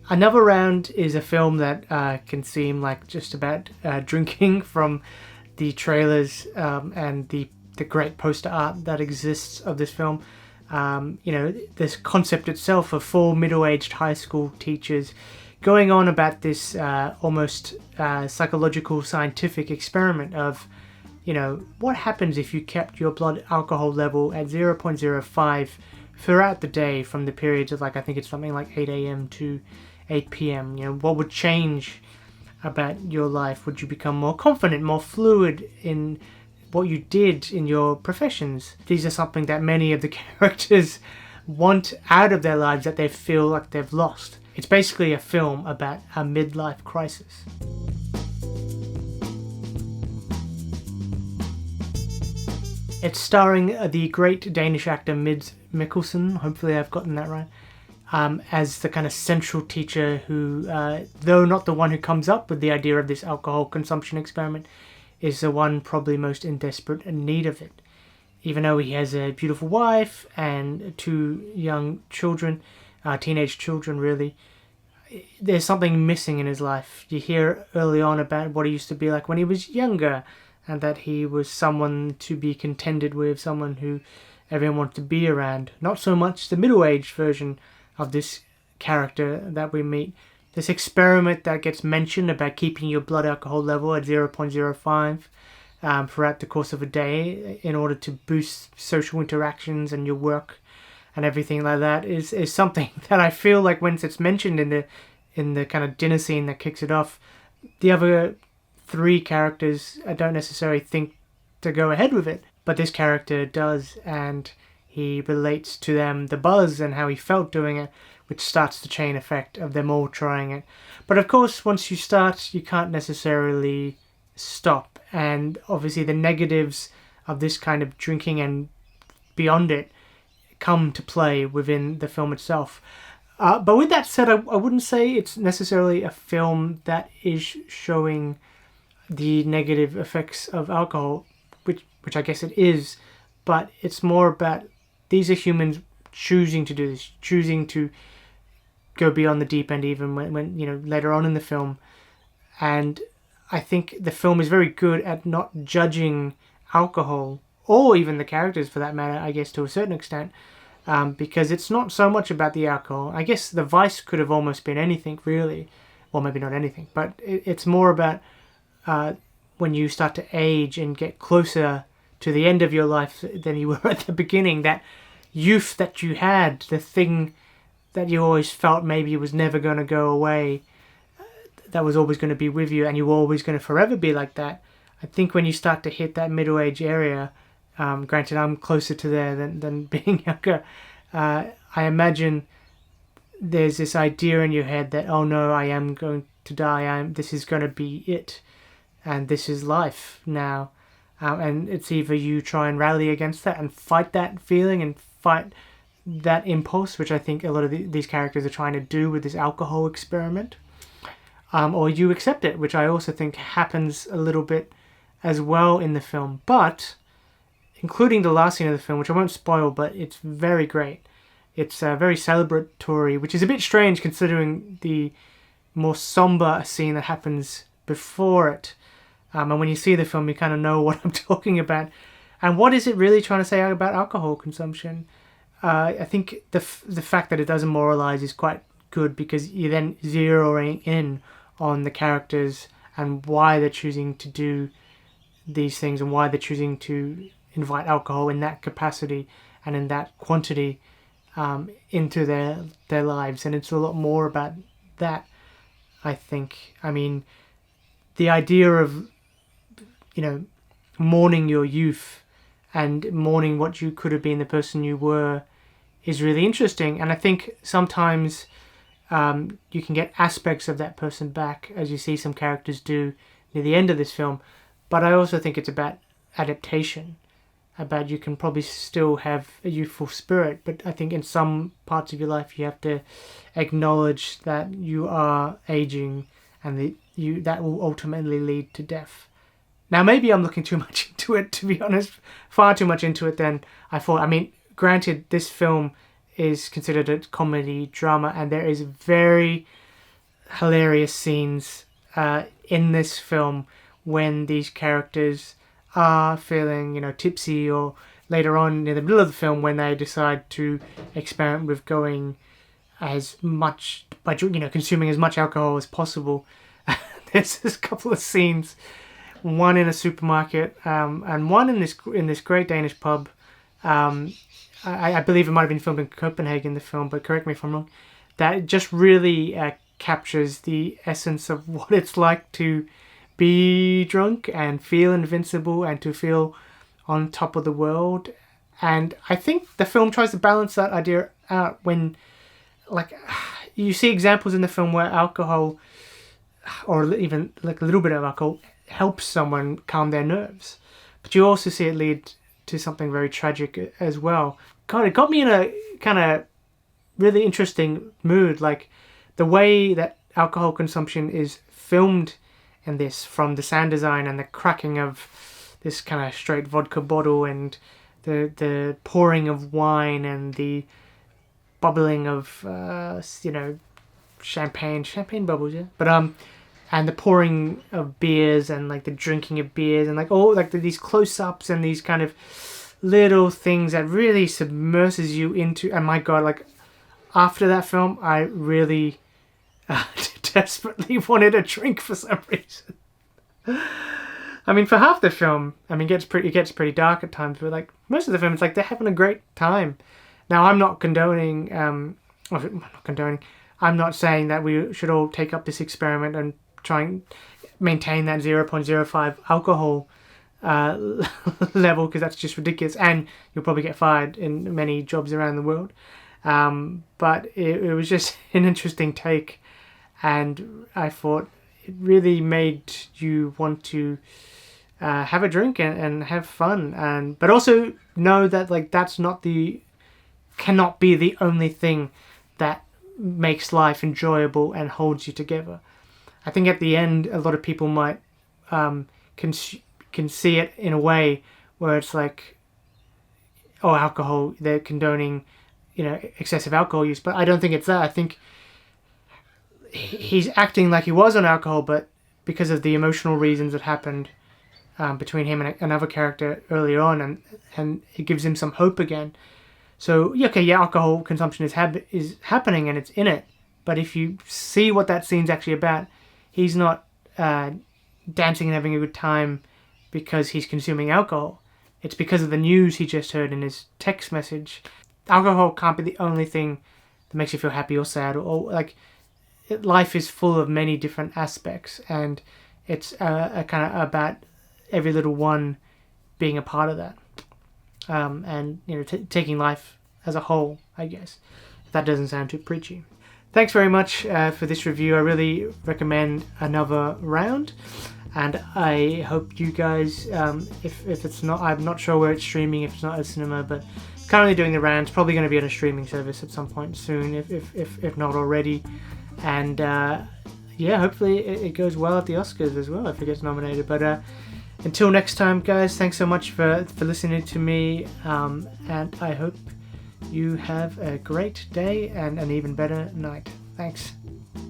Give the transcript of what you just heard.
Another Round is a film that can seem like just about drinking from the trailers and the great poster art that exists of this film. This concept itself of four middle-aged high school teachers going on about this almost psychological scientific experiment of, what happens if you kept your blood alcohol level at 0.05 throughout the day from the periods of, I think it's something like 8 a.m. to 8 p.m. What would change about your life? Would you become more confident, more fluid in what you did in your professions? These are something that many of the characters want out of their lives that they feel like they've lost. It's basically a film about a midlife crisis. It's starring the great Danish actor Mads Mikkelsen, hopefully I've gotten that right, as the kind of central teacher who, though not the one who comes up with the idea of this alcohol consumption experiment, is the one probably most in desperate need of it. Even though he has a beautiful wife and two young children, teenage children really, there's something missing in his life. You hear early on about what he used to be like when he was younger, and that he was someone to be contended with, someone who everyone wanted to be around. Not so much the middle-aged version of this character that we meet. This experiment that gets mentioned about keeping your blood alcohol level at 0.05 throughout the course of a day in order to boost social interactions and your work and everything like that is something that I feel like once it's mentioned in the kind of dinner scene that kicks it off, the other three characters I don't necessarily think to go ahead with it, but this character does, and he relates to them, the buzz and how he felt doing it, which starts the chain effect of them all trying it. But of course, once you start, you can't necessarily stop, and obviously the negatives of this kind of drinking and beyond it come to play within the film itself. But with that said, I wouldn't say it's necessarily a film that is showing the negative effects of alcohol, which I guess it is, but it's more about these are humans choosing to do this, choosing to go beyond the deep end even when later on in the film. And I think the film is very good at not judging alcohol, or even the characters for that matter, I guess to a certain extent, because it's not so much about the alcohol. I guess the vice could have almost been anything really, or maybe not anything, but it's more about when you start to age and get closer to the end of your life than you were at the beginning, that youth that you had, the thing that you always felt maybe was never going to go away, that was always going to be with you, and you were always going to forever be like that. I think when you start to hit that middle age area, granted I'm closer to there than being younger, I imagine there's this idea in your head that, oh no, I am going to die, this is going to be it, and this is life now. And it's either you try and rally against that and fight that feeling and fight that impulse, which I think a lot of these characters are trying to do with this alcohol experiment, or you accept it, which I also think happens a little bit as well in the film. But including the last scene of the film, which I won't spoil, but it's very great. It's very celebratory, which is a bit strange considering the more somber scene that happens before it. And when you see the film, you kind of know what I'm talking about. And what is it really trying to say about alcohol consumption? I think the fact that it doesn't moralize is quite good, because you're then zeroing in on the characters and why they're choosing to do these things and why they're choosing to invite alcohol in that capacity and in that quantity into their lives. And it's a lot more about that, I think. I mean, the idea of mourning your youth and mourning what you could have been, the person you were, is really interesting. And I think sometimes you can get aspects of that person back, as you see some characters do near the end of this film. But I also think it's about adaptation, about you can probably still have a youthful spirit, but I think in some parts of your life you have to acknowledge that you are aging, and that will ultimately lead to death. Now, maybe I'm looking too much into it, to be honest, far too much into it than I thought. I mean, granted, this film is considered a comedy drama, and there is very hilarious scenes in this film when these characters are feeling, tipsy, or later on near the middle of the film when they decide to experiment with going as much by consuming as much alcohol as possible. There's this couple of scenes, one in a supermarket, and one in this great Danish pub. I believe it might have been filmed in Copenhagen, the film, but correct me if I'm wrong. That just really captures the essence of what it's like to be drunk and feel invincible and to feel on top of the world. And I think the film tries to balance that idea out when, like, you see examples in the film where alcohol, or even like a little bit of alcohol, helps someone calm their nerves. But you also see it lead to something very tragic as well. God, it got me in a kind of really interesting mood. Like, the way that alcohol consumption is filmed in this, from the sound design and the cracking of this kind of straight vodka bottle, and the pouring of wine, and the bubbling of champagne bubbles, yeah. But and the pouring of beers, and like the drinking of beers, and like all like these close-ups and these kind of little things that really submerses you into. And my God, like, after that film, I really desperately wanted a drink for some reason. I mean, for half the film, I mean, it gets pretty dark at times, but like most of the film, it's like they're having a great time. Now, I'm not condoning, I'm not saying that we should all take up this experiment and try and maintain that 0.05 alcohol level, because that's just ridiculous, and you'll probably get fired in many jobs around the world. But it was just an interesting take, and I thought it really made you want to have a drink and have fun, but also know that like cannot be the only thing that makes life enjoyable and holds you together. I think at the end, a lot of people might can see it in a way where it's like, oh, alcohol, they're condoning, excessive alcohol use. But I don't think it's that. I think he's acting like he was on alcohol, but because of the emotional reasons that happened between him and another character earlier on, and it gives him some hope again. So, alcohol consumption is happening and it's in it. But if you see what that scene's actually about, he's not dancing and having a good time because he's consuming alcohol. It's because of the news he just heard in his text message. Alcohol can't be the only thing that makes you feel happy or sad, or like, life is full of many different aspects, and it's a kind of about every little one being a part of that. And taking life as a whole, I guess, if that doesn't sound too preachy. Thanks very much for this review. I really recommend another round, and I hope you guys, if it's not, I'm not sure where it's streaming, if it's not at cinema, but currently doing the rounds, probably going to be on a streaming service at some point soon, if not already. And hopefully it goes well at the Oscars as well if it gets nominated. But until next time, guys, thanks so much for listening to me, and I hope you have a great day and an even better night. Thanks.